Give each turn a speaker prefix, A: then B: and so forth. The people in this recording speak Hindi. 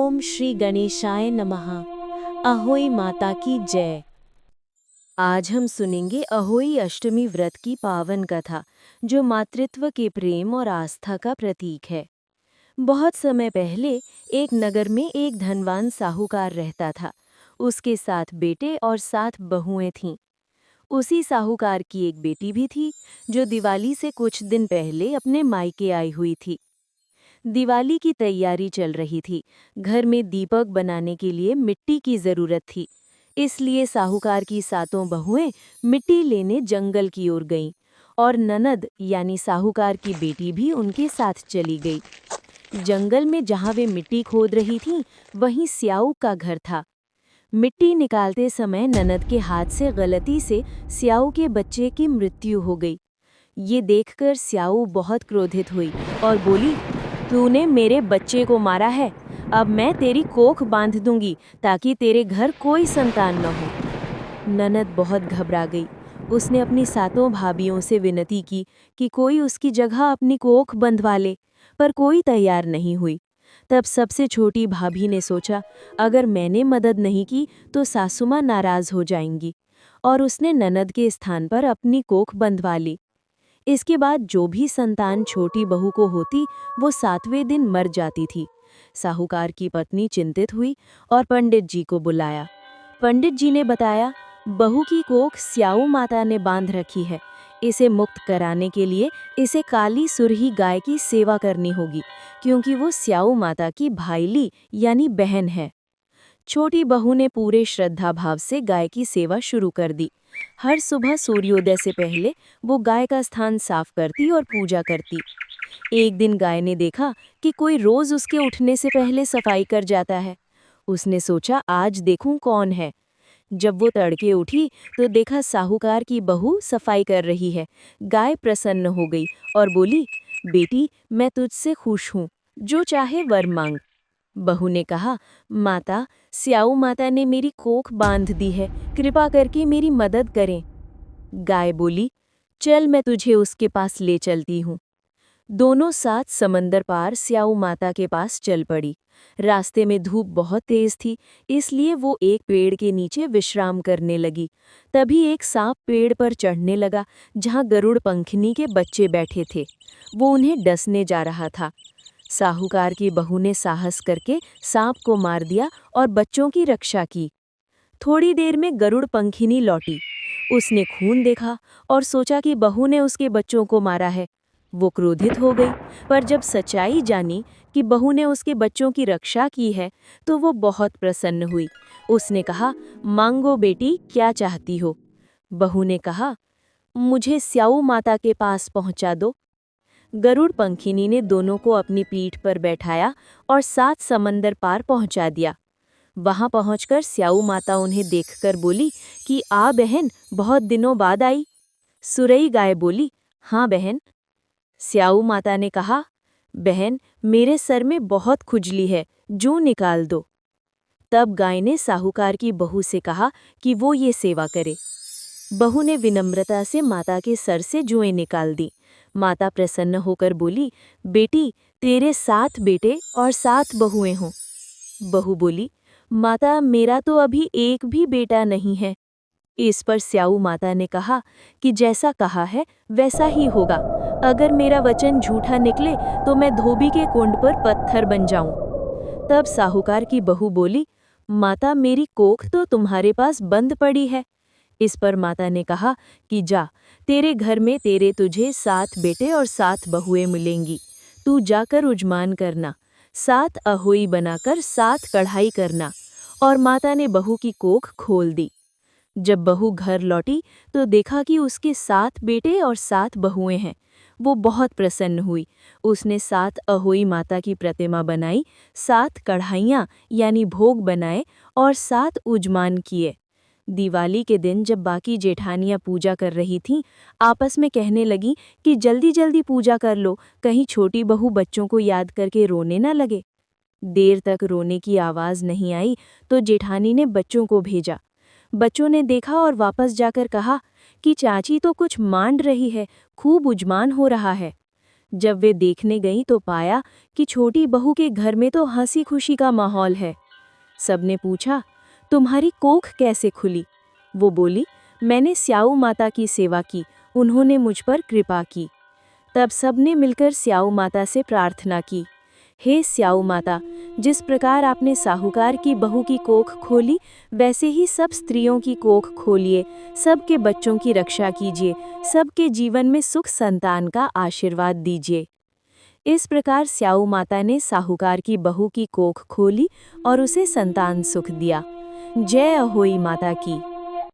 A: ओम श्री गणेशाय नमः। अहोई माता की जय। आज हम सुनेंगे अहोई अष्टमी व्रत की पावन कथा, जो मातृत्व के प्रेम और आस्था का प्रतीक है। बहुत समय पहले एक नगर में एक धनवान साहूकार रहता था। उसके 7 बेटे और 7 बहुएं थीं। उसी साहूकार की एक बेटी भी थी, जो दिवाली से कुछ दिन पहले अपने मायके आई हुई थी। दिवाली की तैयारी चल रही थी। घर में दीपक बनाने के लिए मिट्टी की जरूरत थी। इसलिए साहूकार की 7 बहुएं मिट्टी लेने जंगल की ओर गईं और ननद यानी साहूकार की बेटी भी उनके साथ चली गई। जंगल में जहां वे मिट्टी खोद रही थीं, वहीं स्याऊ का घर था। मिट्टी निकालते समय ननद के हाथ से गलती से स्याऊ के बच्चे की मृत्यु हो गई। ये देखकर स्याऊ बहुत क्रोधित हुई और बोली, तूने मेरे बच्चे को मारा है। अब मैं तेरी कोख बांध दूंगी ताकि तेरे घर कोई संतान न हो। ननद बहुत घबरा गई। उसने अपनी 7 भाभियों से विनती की कि कोई उसकी जगह अपनी कोख बंधवा ले, पर कोई तैयार नहीं हुई। तब सबसे छोटी भाभी ने सोचा, अगर मैंने मदद नहीं की तो सासुमाँ नाराज हो जाएंगी, और उसने ननद के स्थान पर अपनी कोख बंधवा ली। इसके बाद जो भी संतान छोटी बहू को होती, वो 7वें दिन मर जाती थी। साहूकार की पत्नी चिंतित हुई और पंडित जी को बुलाया। पंडित जी ने बताया, बहू की कोख स्याऊ माता ने बांध रखी है। इसे मुक्त कराने के लिए इसे काली सुरही गाय की सेवा करनी होगी, क्योंकि वो स्याऊ माता की भाईली यानी बहन है। छोटी बहू ने पूरे श्रद्धा भाव से गाय की सेवा शुरू कर दी। हर सुबह सूर्योदय से पहले वो गाय का स्थान साफ करती और पूजा करती। एक दिन गाय ने देखा कि कोई रोज उसके उठने से पहले सफाई कर जाता है। उसने सोचा, आज देखूं कौन है। जब वो तड़के उठी तो देखा साहूकार की बहू सफाई कर रही है। गाय प्रसन्न हो गई और बोली, बेटी, मैं तुझसे खुश हूँ, जो चाहे वर मांग। बहू ने कहा, माता, स्याऊ माता ने मेरी कोख बांध दी है, कृपा करके मेरी मदद करें। गाय बोली, चल मैं तुझे उसके पास ले चलती हूँ। दोनों साथ समंदर पार स्याऊ माता के पास चल पड़ी। रास्ते में धूप बहुत तेज थी, इसलिए वो एक पेड़ के नीचे विश्राम करने लगी। तभी एक सांप पेड़ पर चढ़ने लगा, जहाँ गरुड़ पंखनी के बच्चे बैठे थे। वो उन्हें डसने जा रहा था। साहूकार की बहू ने साहस करके सांप को मार दिया और बच्चों की रक्षा की। थोड़ी देर में गरुड़ पंखिनी लौटी। उसने खून देखा और सोचा कि बहू ने उसके बच्चों को मारा है। वो क्रोधित हो गई, पर जब सच्चाई जानी कि बहू ने उसके बच्चों की रक्षा की है, तो वो बहुत प्रसन्न हुई। उसने कहा, मांगो बेटी, क्या चाहती हो? बहू ने कहा, मुझे स्याऊ माता के पास पहुंचा दो। गरुड़ पंखिनी ने दोनों को अपनी पीठ पर बैठाया और 7 समंदर पार पहुंचा दिया। वहां पहुंचकर स्याऊ माता उन्हें देखकर बोली कि आ बहन, बहुत दिनों बाद आई। सुरई गाय बोली, हाँ बहन। स्याऊ माता ने कहा, बहन, मेरे सर में बहुत खुजली है, जूं निकाल दो। तब गाय ने साहूकार की बहू से कहा कि वो ये सेवा करे। बहू ने विनम्रता से माता के सर से जुएं निकाल दी। माता प्रसन्न होकर बोली, बेटी, तेरे 7 बेटे और 7 बहुएं हों। बहू बोली, माता, मेरा तो अभी एक भी बेटा नहीं है। इस पर स्याऊ माता ने कहा कि जैसा कहा है वैसा ही होगा। अगर मेरा वचन झूठा निकले तो मैं धोबी के कुंड पर पत्थर बन जाऊं। तब साहूकार की बहू बोली, माता, मेरी कोख तो तुम्हारे पास बंद पड़ी है। इस पर माता ने कहा कि जा, तेरे घर में तेरे तुझे 7 बेटे और 7 बहुएं मिलेंगी। तू जाकर उजमान करना, 7 अहोई बनाकर 7 कढ़ाई करना। और माता ने बहू की कोख खोल दी। जब बहू घर लौटी तो देखा कि उसके 7 बेटे और 7 बहुएं हैं। वो बहुत प्रसन्न हुई। उसने 7 अहोई माता की प्रतिमा बनाई, 7 कढ़ाइयाँ यानी भोग बनाए और 7 उजमान किए। दिवाली के दिन जब बाकी जेठानियां पूजा कर रही थीं, आपस में कहने लगी कि जल्दी जल्दी पूजा कर लो, कहीं छोटी बहू बच्चों को याद करके रोने न लगे। देर तक रोने की आवाज़ नहीं आई तो जेठानी ने बच्चों को भेजा। बच्चों ने देखा और वापस जाकर कहा कि चाची तो कुछ मांड रही है, खूब उजमान हो रहा है। जब वे देखने गईं तो पाया कि छोटी बहू के घर में तो हंसी खुशी का माहौल है। सबने पूछा, तुम्हारी कोख कैसे खुली? वो बोली, मैंने स्याऊ माता की सेवा की, उन्होंने मुझ पर कृपा की। तब सबने मिलकर स्याऊ माता से प्रार्थना की, हे स्याऊ माता, जिस प्रकार आपने साहूकार की बहू की कोख खोली, वैसे ही सब स्त्रियों की कोख खोलिए, सबके बच्चों की रक्षा कीजिए, सबके जीवन में सुख संतान का आशीर्वाद दीजिए। इस प्रकार स्याऊ माता ने साहूकार की बहू की कोख खोली और उसे संतान सुख दिया। जय अहोई माता की।